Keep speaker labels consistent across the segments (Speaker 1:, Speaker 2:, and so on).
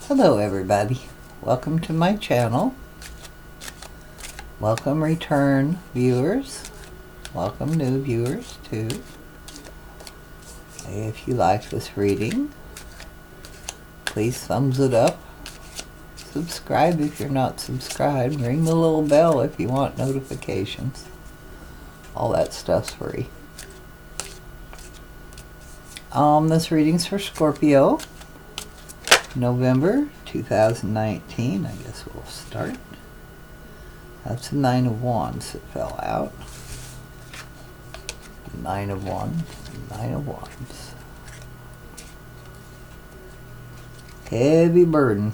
Speaker 1: Hello everybody, welcome to my channel. Welcome return viewers, welcome new viewers too. If you like this reading, please thumbs it up, subscribe if you're not subscribed, ring the little bell if you want notifications. All that stuff's free. This reading's for Scorpio, November 2019. I guess we'll start. That's the Nine of Wands that fell out. Nine of Wands. Nine of Wands. Heavy burden.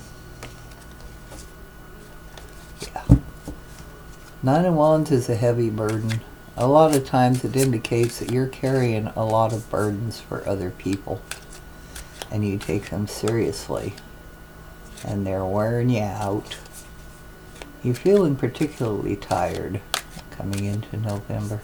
Speaker 1: Yeah. Nine of Wands is a heavy burden. A lot of times it indicates that you're carrying a lot of burdens for other people. And you take them seriously. And they're wearing you out. You're feeling particularly tired coming into November.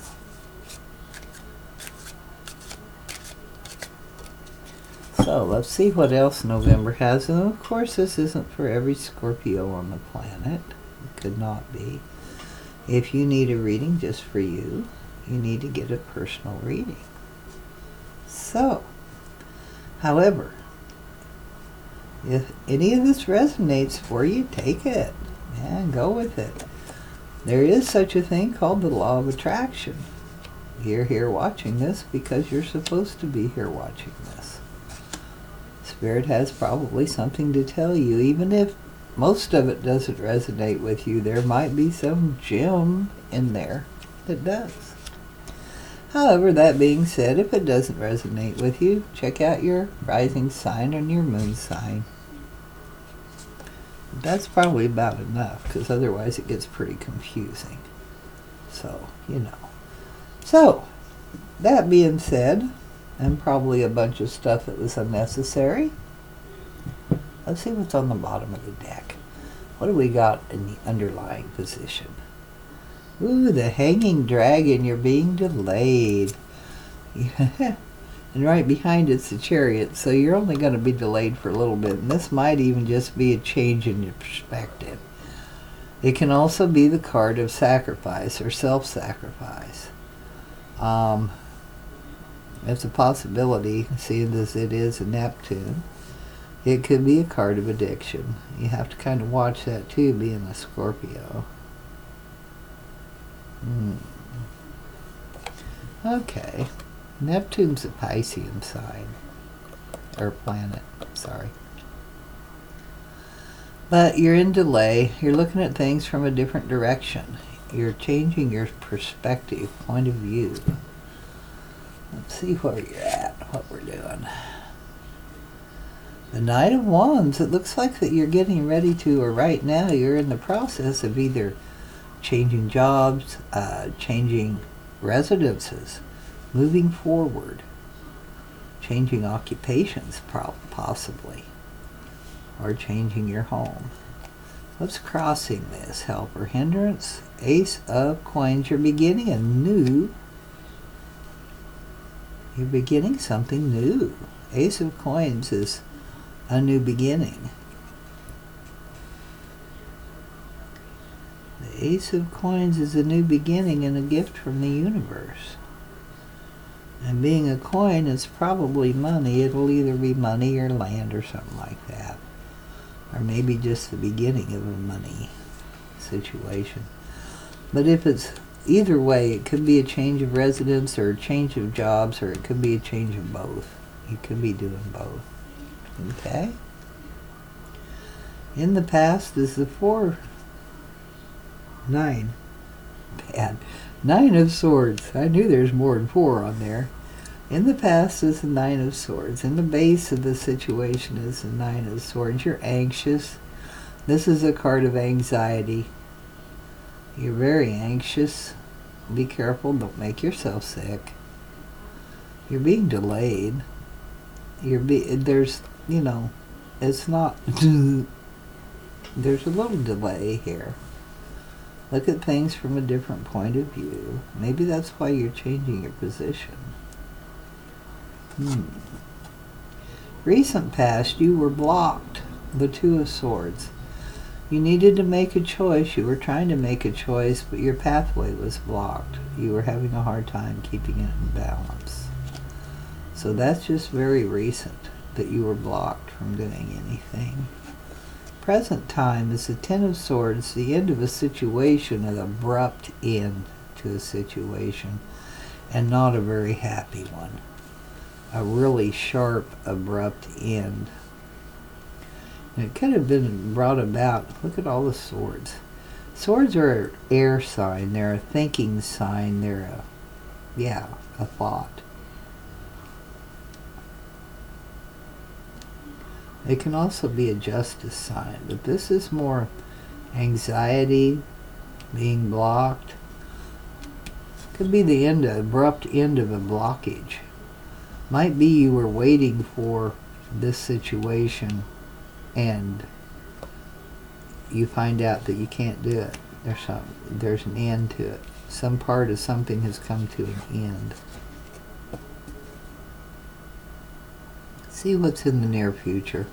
Speaker 1: So let's see what else November has. And of course this isn't for every Scorpio on the planet. It could not be. If you need a reading just for you, you need to get a personal reading. So, however, if any of this resonates for you, take it and go with it. There is such a thing called the law of attraction. You're here watching this because you're supposed to be here watching this. Spirit has probably something to tell you, even if most of it doesn't resonate with you. There might be some gem in there that does. However, that being said, if it doesn't resonate with you, check out your rising sign and your moon sign. That's probably about enough, because otherwise it gets pretty confusing. So, you know. So, that being said, and probably a bunch of stuff that was unnecessary, let's see what's on the bottom of the deck. What do we got in the underlying position? Ooh, the hanging dragon. You're being delayed. And right behind it's the chariot, so you're only going to be delayed for a little bit. And this might even just be a change in your perspective. It can also be the card of sacrifice or self-sacrifice. It's a possibility, seeing as it is a Neptune. It could be a card of addiction. You have to kind of watch that too, being a Scorpio. Okay. Neptune's a Piscean sign. Or planet, sorry. But you're in delay. You're looking at things from a different direction. You're changing your perspective, point of view. Let's see where you're at, what we're doing. The Knight of Wands, it looks like that you're getting ready to, or right now you're in the process of either changing jobs, changing residences, moving forward, changing occupations possibly, or changing your home. What's crossing this? Help or hindrance? Ace of Coins. You're beginning a new, you're beginning something new. Ace of Coins is a new beginning. The Ace of Coins is a new beginning and a gift from the universe. And being a coin is probably money. It'll either be money or land or something like that. Or maybe just the beginning of a money situation. But if it's either way, it could be a change of residence or a change of jobs, or it could be a change of both. You could be doing both. Okay? In the past is the 9. Bad. 9 of Swords. I knew there's more than 4 on there. In the past is the 9 of Swords. In the base of the situation is the 9 of Swords. You're anxious. This is a card of anxiety. You're very anxious. Be careful. Don't make yourself sick. You're being delayed. There's, you know, it's not, there's a little delay here. Look at things from a different point of view. Maybe that's why you're changing your position. Recent past, you were blocked The Two of Swords. You needed to make a choice. You were trying to make a choice, but your pathway was blocked. You were having a hard time keeping it in balance. So that's just very recent that you were blocked from doing anything. Present time is the Ten of Swords, the end of a situation, an abrupt end to a situation, and not a very happy one. A really sharp, abrupt end. And it could have been brought about, look at all the swords. Swords are an air sign, they're a thinking sign, they're a thought. It can also be a justice sign, but this is more anxiety, being blocked. Could be the abrupt end of a blockage. Might be you were waiting for this situation and you find out that you can't do it. There's an end to it. Some part of something has come to an end. See what's in the near future.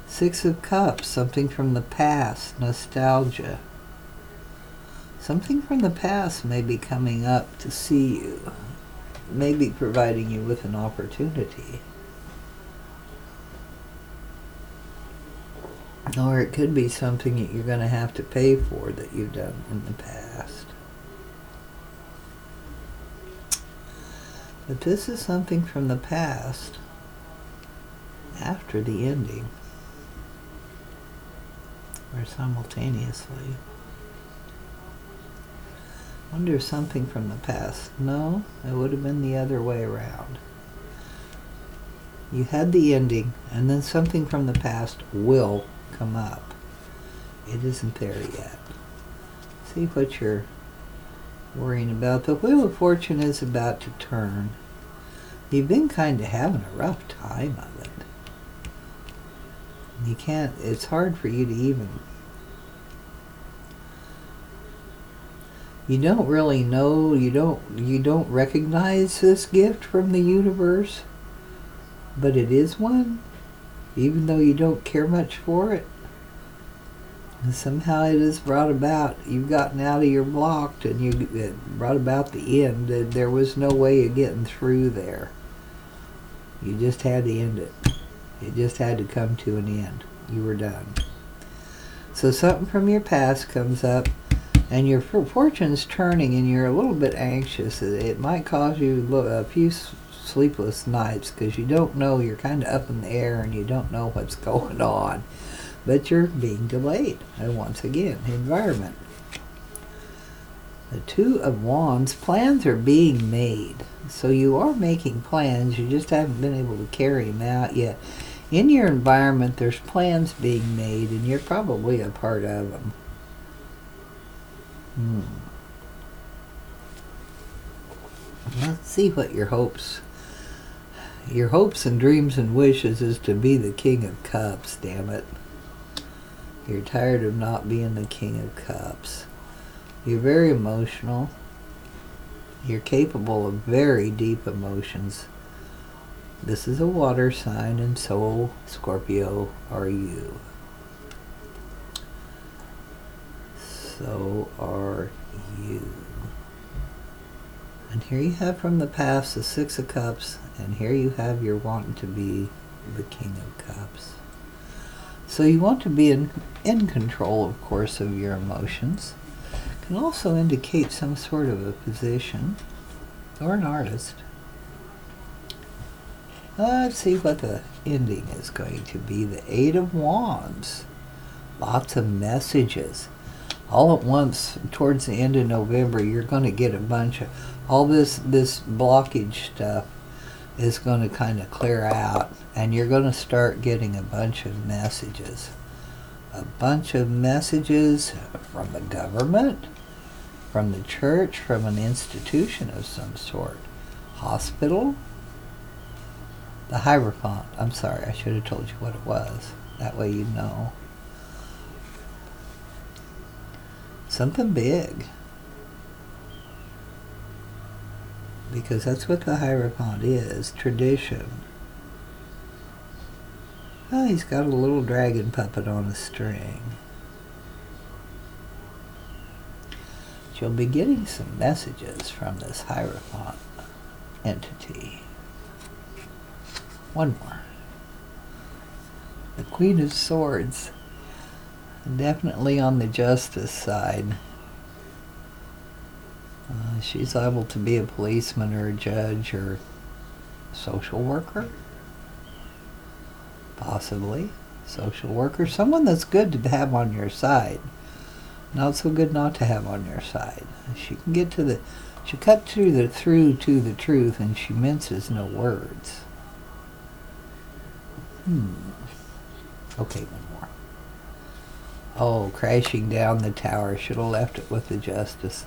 Speaker 1: Six of Cups, something from the past, nostalgia. Something from the past may be coming up to see you, maybe providing you with an opportunity. Or it could be something that you're going to have to pay for that you've done in the past. But this is something from the past after the ending, or simultaneously. Wonder if something from the past. No, it would have been the other way around. You had the ending, and then something from the past will come up. It isn't there yet. See what you're worrying about. The Wheel of Fortune is about to turn. You've been kind of having a rough time of it. You can't, it's hard for you to even, you don't really know, you don't recognize this gift from the universe, but it is one, even though you don't care much for it. And somehow it is brought about, you've gotten out of your blocked, and it brought about the end. There was no way of getting through there. You just had to end it. It just had to come to an end. You were done. So something from your past comes up, and your fortune's turning, and you're a little bit anxious. It might cause you a few sleepless nights because you don't know, you're kind of up in the air and you don't know what's going on. But you're being delayed. And once again, environment. The Two of Wands, plans are being made. So you are making plans, you just haven't been able to carry them out yet. In your environment, there's plans being made, and you're probably a part of them. Let's see what your hopes and dreams and wishes is to be the King of Cups, damn it. You're tired of not being the King of Cups. You're very emotional. You're capable of very deep emotions. This is a water sign, and so, Scorpio, are you. So are you. And here you have from the past the Six of Cups, and here you have you're wanting to be the King of Cups. So you want to be in control, of course, of your emotions. Can also indicate some sort of a position or an artist. Let's see what the ending is going to be. The Eight of Wands. Lots of messages. All at once, towards the end of November, you're going to get a bunch of, all this blockage stuff is going to kind of clear out, and you're going to start getting a bunch of messages. A bunch of messages from the government, from the church, from an institution of some sort. Hospital. The Hierophant. I'm sorry, I should have told you what it was. That way you'd know. Something big. Because that's what the Hierophant is. Tradition. Oh, he's got a little dragon puppet on a string. You'll be getting some messages from this Hierophant entity. One more. The Queen of Swords. Definitely on the justice side. She's able to be a policeman or a judge or a social worker. Possibly. Social worker. Someone that's good to have on your side. Not so good not to have on your side. She can get to the... She cut through to the truth, and she minces no words. Okay, one more. Oh, crashing down the tower. Should have left it with the justice.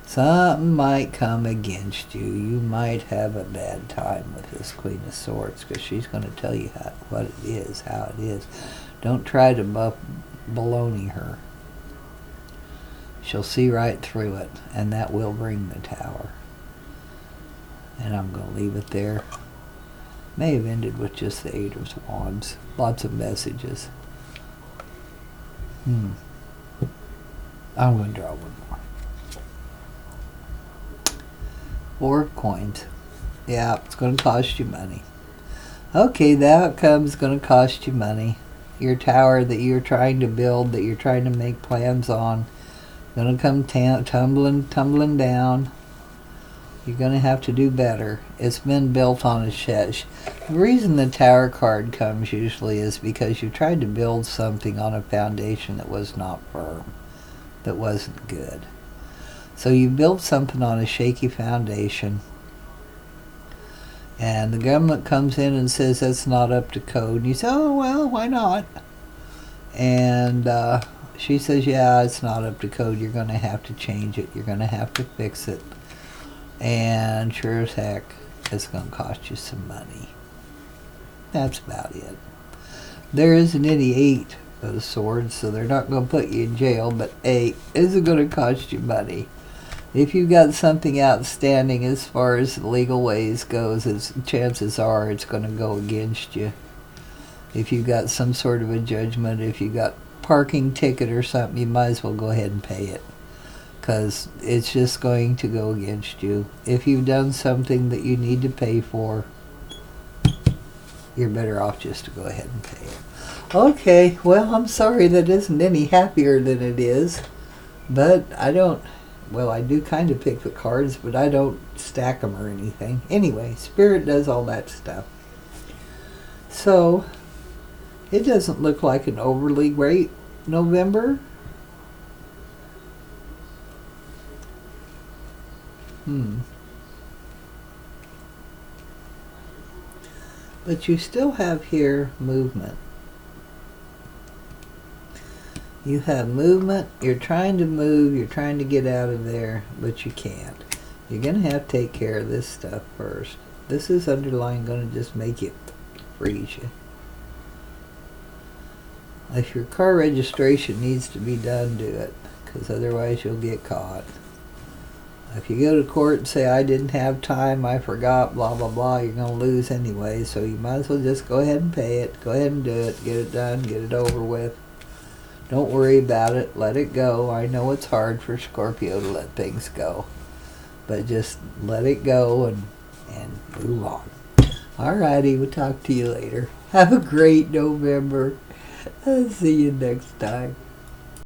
Speaker 1: Something might come against you. You might have a bad time with this Queen of Swords, because she's going to tell you what it is, how it is. Don't try to baloney her. She'll see right through it, and that will bring the tower. And I'm going to leave it there. May have ended with just the 8 of Wands. Lots of messages. I'm going to draw one more. 4 of Coins. Yeah, it's going to cost you money. Okay, the outcome's going to cost you money. Your tower that you're trying to build, that you're trying to make plans on, going to come tumbling down. You're going to have to do better. It's been built on a shed. The reason the Tower card comes usually is because you tried to build something on a foundation that was not firm, that wasn't good. So you built something on a shaky foundation, and the government comes in and says that's not up to code. And you say, oh, well, why not? And she says, yeah, it's not up to code. You're going to have to change it. You're going to have to fix it. And sure as heck, it's going to cost you some money. That's about it. There isn't any 8 of Swords, so they're not going to put you in jail, but 8 isn't going to cost you money. If you've got something outstanding as far as the legal ways goes, chances are it's going to go against you. If you've got some sort of a judgment, if you've got parking ticket or something, you might as well go ahead and pay it, because it's just going to go against you. If you've done something that you need to pay for, you're better off just to go ahead and pay it. Okay, well, I'm sorry that isn't any happier than it is, but I do kind of pick the cards, but I don't stack them or anything. Anyway, Spirit does all that stuff. So it doesn't look like an overly great November. But you still have here movement. You have movement. You're trying to move. You're trying to get out of there, but you can't. You're going to have to take care of this stuff first. This is underlying going to just make it freeze you. If your car registration needs to be done, do it, because otherwise you'll get caught. If you go to court and say, I didn't have time, I forgot, blah, blah, blah, you're going to lose anyway, so you might as well just go ahead and pay it. Go ahead and do it. Get it done. Get it over with. Don't worry about it. Let it go. I know it's hard for Scorpio to let things go, but just let it go and move on. Alrighty, we'll talk to you later. Have a great November. I'll see you next time.